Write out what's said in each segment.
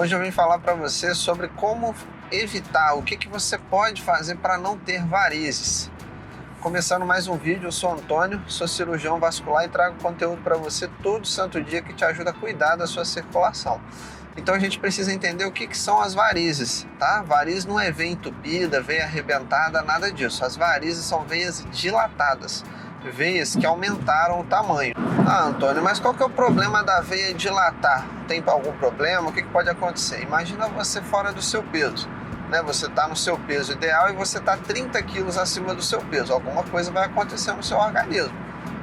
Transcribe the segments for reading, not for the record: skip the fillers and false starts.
Hoje eu vim falar para você sobre como evitar, o que você pode fazer para não ter varizes. Começando mais um vídeo, eu sou Antônio, sou cirurgião vascular e trago conteúdo para você todo santo dia que te ajuda a cuidar da sua circulação. Então a gente precisa entender o que são as varizes, tá? Variz não é veia entupida, veia arrebentada, nada disso. As varizes são veias dilatadas, veias que aumentaram o tamanho. Ah, Antônio, mas qual que é o problema da veia dilatar? Tem algum problema? O que pode acontecer? Imagina você fora do seu peso, né? Você está no seu peso ideal e você está 30 quilos acima do seu peso. Alguma coisa vai acontecer no seu organismo.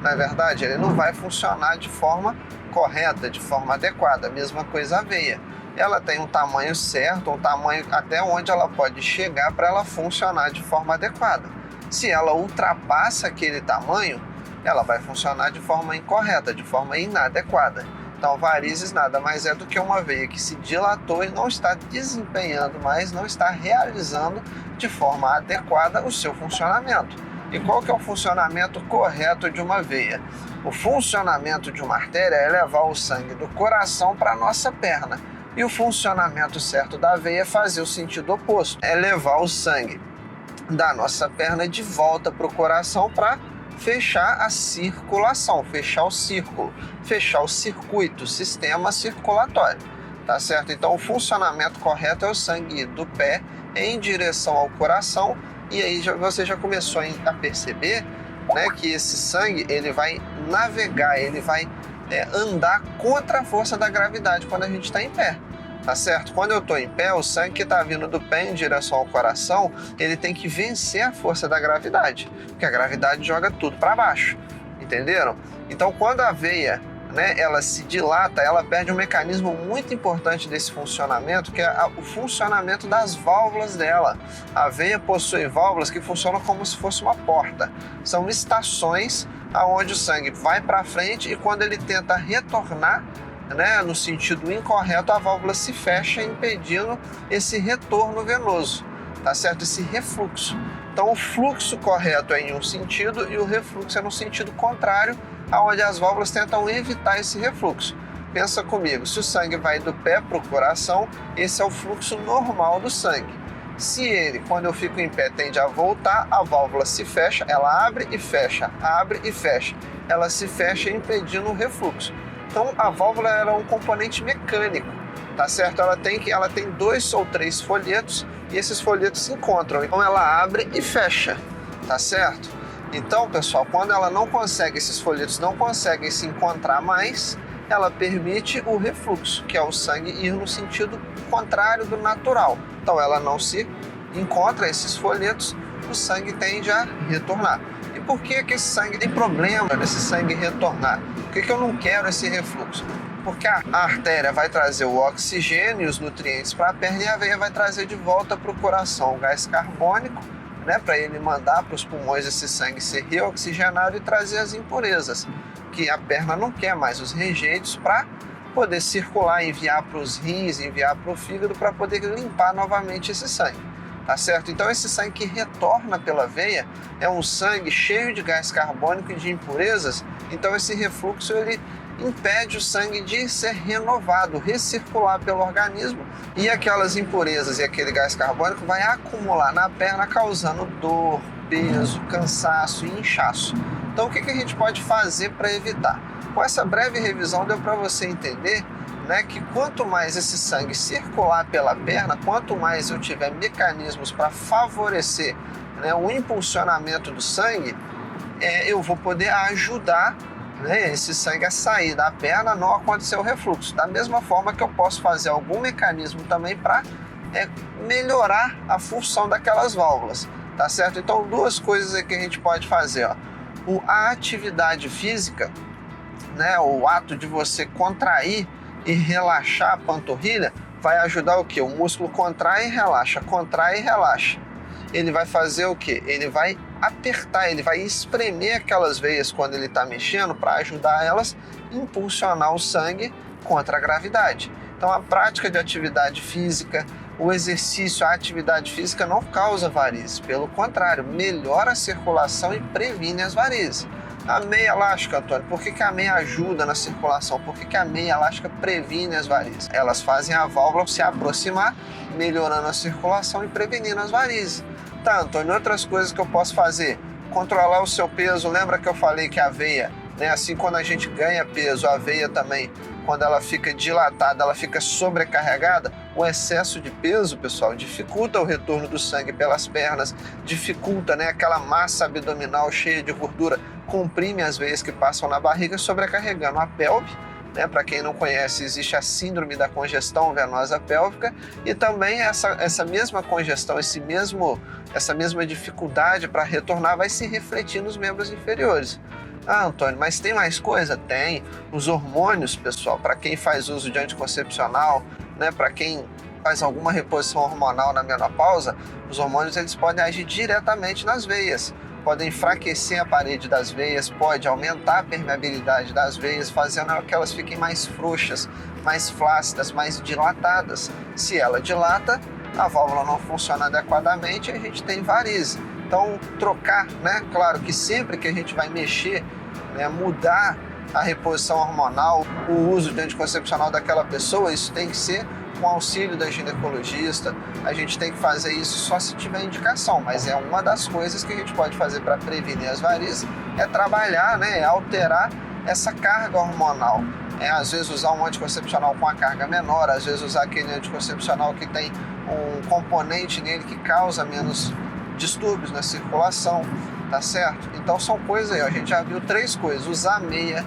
Na verdade, ele não vai funcionar de forma correta, de forma adequada. A mesma coisa a veia. Ela tem um tamanho certo, um tamanho até onde ela pode chegar para ela funcionar de forma adequada. Se ela ultrapassa aquele tamanho, ela vai funcionar de forma incorreta, de forma inadequada. Então, varizes nada mais é do que uma veia que se dilatou e não está desempenhando mais, não está realizando de forma adequada o seu funcionamento. E qual que é o funcionamento correto de uma veia? O funcionamento de uma artéria é levar o sangue do coração para a nossa perna. E o funcionamento certo da veia é fazer o sentido oposto, é levar o sangue da nossa perna de volta para o coração para fechar a circulação, fechar o círculo, fechar o circuito, o sistema circulatório, tá certo? Então o funcionamento correto é o sangue ir do pé em direção ao coração, e aí você já começou a perceber, né, que esse sangue ele vai navegar, ele vai andar contra a força da gravidade quando a gente está em pé. Tá certo? Quando eu estou em pé, o sangue que está vindo do pé em direção ao coração, ele tem que vencer a força da gravidade, porque a gravidade joga tudo para baixo, entenderam? Então, quando a veia, né, ela se dilata, ela perde um mecanismo muito importante desse funcionamento, que é o funcionamento das válvulas dela. A veia possui válvulas que funcionam como se fosse uma porta. São estações aonde o sangue vai para frente e quando ele tenta retornar, né, no sentido incorreto, a válvula se fecha, impedindo esse retorno venoso, tá certo? Esse refluxo. Então o fluxo correto é em um sentido e o refluxo é no sentido contrário, aonde as válvulas tentam evitar esse refluxo. Pensa comigo, se o sangue vai do pé para o coração, esse é o fluxo normal do sangue. Se ele, quando eu fico em pé, tende a voltar, a válvula se fecha, ela abre e fecha, ela se fecha impedindo o refluxo. Então a válvula era um componente mecânico, tá certo? Ela tem 2 ou 3 folhetos e esses folhetos se encontram. Então ela abre e fecha, tá certo? Então, pessoal, quando ela não consegue, esses folhetos não conseguem se encontrar mais, ela permite o refluxo, que é o sangue ir no sentido contrário do natural. Então ela não se encontra esses folhetos, o sangue tende a retornar. E por que esse sangue tem problema nesse sangue retornar? Por que eu não quero esse refluxo? Porque a artéria vai trazer o oxigênio e os nutrientes para a perna e a veia vai trazer de volta para o coração o gás carbônico, né, para ele mandar para os pulmões esse sangue ser reoxigenado e trazer as impurezas, que a perna não quer mais, os rejeitos, para poder circular, enviar para os rins, enviar para o fígado, para poder limpar novamente esse sangue. Tá certo? Então esse sangue que retorna pela veia é um sangue cheio de gás carbônico e de impurezas, então esse refluxo ele impede o sangue de ser renovado, recircular pelo organismo, e aquelas impurezas e aquele gás carbônico vai acumular na perna, causando dor, peso, cansaço e inchaço. Então o que a gente pode fazer para evitar? Com essa breve revisão deu para você entender, né, que quanto mais esse sangue circular pela perna, quanto mais eu tiver mecanismos para favorecer, né, o impulsionamento do sangue, eu vou poder ajudar, né, esse sangue a sair da perna, não acontecer o refluxo. Da mesma forma que eu posso fazer algum mecanismo também para melhorar a função daquelas válvulas, tá certo? Então 2 coisas aí que a gente pode fazer, ó. A atividade física, né, o ato de você contrair e relaxar a panturrilha vai ajudar o quê? O músculo contrai e relaxa, Ele vai fazer o quê? Ele vai apertar, ele vai espremer aquelas veias quando ele está mexendo para ajudar elas a impulsionar o sangue contra a gravidade. Então a prática de atividade física, o exercício, a atividade física não causa varizes, pelo contrário, melhora a circulação e previne as varizes. A meia elástica, Antônio, por que a meia ajuda na circulação? Por que a meia elástica previne as varizes? Elas fazem a válvula se aproximar, melhorando a circulação e prevenindo as varizes. Tá, Antônio, outras coisas que eu posso fazer? Controlar o seu peso. Lembra que eu falei que a veia, né, assim, quando a gente ganha peso, a veia também, quando ela fica dilatada, ela fica sobrecarregada. O excesso de peso, pessoal, dificulta o retorno do sangue pelas pernas, dificulta, né, aquela massa abdominal cheia de gordura, comprime as veias que passam na barriga, sobrecarregando a pelve. Né? Para quem não conhece, existe a síndrome da congestão venosa pélvica e também essa mesma congestão, essa mesma dificuldade para retornar vai se refletir nos membros inferiores. Ah, Antônio, mas tem mais coisa? Tem. Os hormônios, pessoal, para quem faz uso de anticoncepcional, né, para quem faz alguma reposição hormonal na menopausa, os hormônios eles podem agir diretamente nas veias. Podem enfraquecer a parede das veias, pode aumentar a permeabilidade das veias, fazendo que elas fiquem mais frouxas, mais flácidas, mais dilatadas. Se ela dilata, a válvula não funciona adequadamente e a gente tem varize. Então, trocar, né? Claro que sempre que a gente vai mexer, né, mudar a reposição hormonal, o uso de anticoncepcional daquela pessoa, isso tem que ser com auxílio da ginecologista. A gente tem que fazer isso só se tiver indicação, mas é uma das coisas que a gente pode fazer para prevenir as varizes, é trabalhar, né, alterar essa carga hormonal. Às vezes usar um anticoncepcional com a carga menor, às vezes usar aquele anticoncepcional que tem um componente nele que causa menos distúrbios na circulação, tá certo? Então são coisas aí, ó, a gente já viu 3 coisas: usar meia,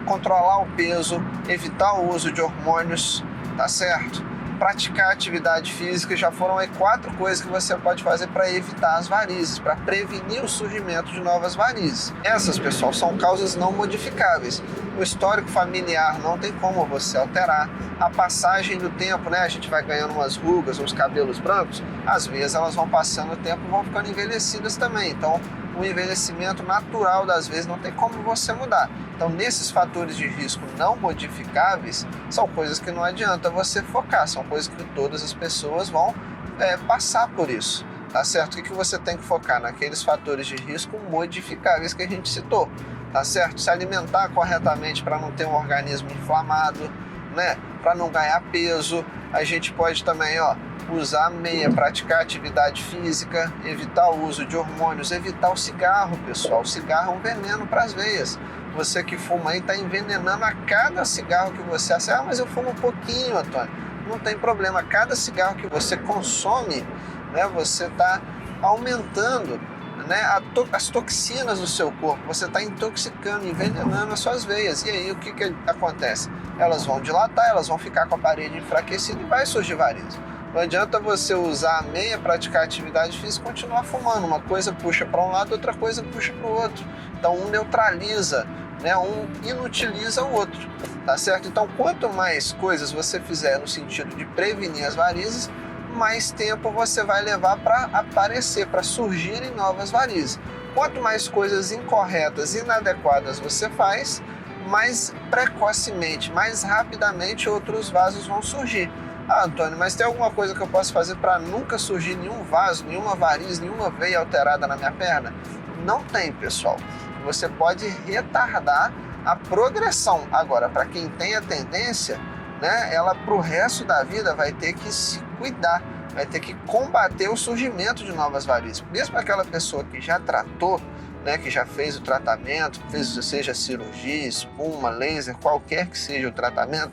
controlar o peso, evitar o uso de hormônios, tá certo? Praticar atividade física. Já foram aí 4 coisas que você pode fazer para evitar as varizes, para prevenir o surgimento de novas varizes. Essas, pessoal, são causas não modificáveis. O histórico familiar não tem como você alterar. A passagem do tempo, né? A gente vai ganhando umas rugas, uns cabelos brancos, às vezes elas vão passando o tempo e vão ficando envelhecidas também. Então, o envelhecimento natural das vezes não tem como você mudar. Então, nesses fatores de risco não modificáveis, são coisas que não adianta você focar, são coisas que todas as pessoas vão passar por isso, tá certo? O que você tem que focar? Naqueles fatores de risco modificáveis que a gente citou, tá certo? Se alimentar corretamente para não ter um organismo inflamado, né? Para não ganhar peso. A gente pode também, usar meia, praticar atividade física, evitar o uso de hormônios, evitar o cigarro, pessoal. O cigarro é um veneno para as veias. Você que fuma aí está envenenando a cada cigarro que você acende. Ah, mas eu fumo um pouquinho, Antônio. Não tem problema. Cada cigarro que você consome, né, você está aumentando, né, as toxinas do seu corpo. Você está intoxicando, envenenando as suas veias. E aí o que acontece? Elas vão dilatar, elas vão ficar com a parede enfraquecida e vai surgir varizes. Não adianta você usar a meia, praticar atividade física e continuar fumando. Uma coisa puxa para um lado, outra coisa puxa para o outro. Então um neutraliza, né? Um inutiliza o outro, tá certo? Então quanto mais coisas você fizer no sentido de prevenir as varizes, mais tempo você vai levar para aparecer, para surgirem novas varizes. Quanto mais coisas incorretas, inadequadas você faz, mais precocemente, mais rapidamente outros vasos vão surgir. Ah, Antônio, mas tem alguma coisa que eu posso fazer para nunca surgir nenhum vaso, nenhuma variz, nenhuma veia alterada na minha perna? Não tem, pessoal. Você pode retardar a progressão. Agora, para quem tem a tendência, né, ela para o resto da vida vai ter que se cuidar, vai ter que combater o surgimento de novas varizes. Mesmo aquela pessoa que já tratou, né, que já fez o tratamento, seja cirurgia, espuma, laser, qualquer que seja o tratamento,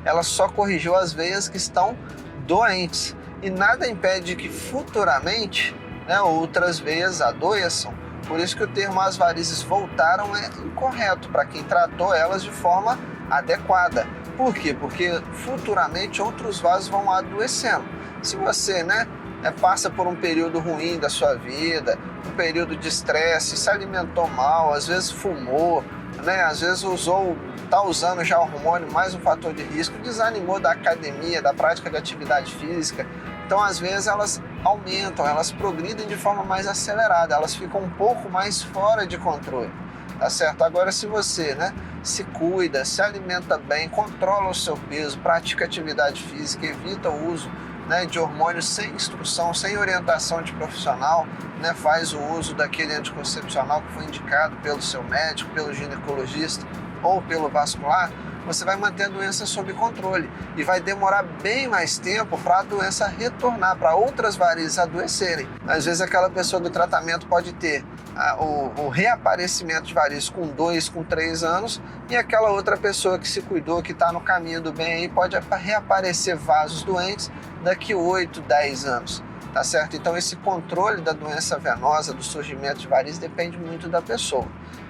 ela só corrigiu as veias que estão doentes. E nada impede que futuramente, né, outras veias adoeçam. Por isso que o termo as varizes voltaram é incorreto para quem tratou elas de forma adequada. Por quê? Porque futuramente outros vasos vão adoecendo. Se você, né, passa por um período ruim da sua vida, um período de estresse, se alimentou mal, às vezes fumou, né, às vezes está usando já hormônio, mais um fator de risco, desanimou da academia, da prática de atividade física. Então, às vezes, elas aumentam, elas progridem de forma mais acelerada, elas ficam um pouco mais fora de controle, tá certo? Agora, se você, né, se cuida, se alimenta bem, controla o seu peso, pratica atividade física, evita o uso né, de hormônios sem instrução, sem orientação de profissional, né, faz o uso daquele anticoncepcional que foi indicado pelo seu médico, pelo ginecologista ou pelo vascular, você vai manter a doença sob controle e vai demorar bem mais tempo para a doença retornar, para outras varizes adoecerem. Às vezes aquela pessoa do tratamento pode ter o reaparecimento de varizes com 2, com 3 anos, e aquela outra pessoa que se cuidou, que está no caminho do bem aí, pode reaparecer vasos doentes daqui 8, 10 anos. Tá certo? Então esse controle da doença venosa, do surgimento de varizes, depende muito da pessoa,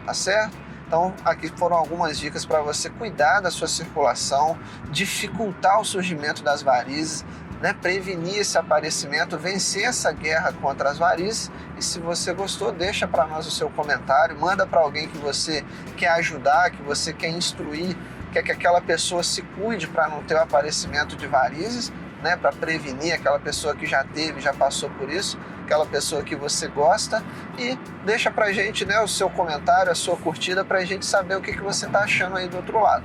tá certo? Então, aqui foram algumas dicas para você cuidar da sua circulação, dificultar o surgimento das varizes, né? Prevenir esse aparecimento, vencer essa guerra contra as varizes. E se você gostou, deixa para nós o seu comentário, manda para alguém que você quer ajudar, que você quer instruir, quer que aquela pessoa se cuide para não ter o aparecimento de varizes, né? Para prevenir aquela pessoa que já teve, já passou por isso, aquela pessoa que você gosta, e deixa pra gente, né, o seu comentário, a sua curtida, pra gente saber o que você tá achando aí do outro lado.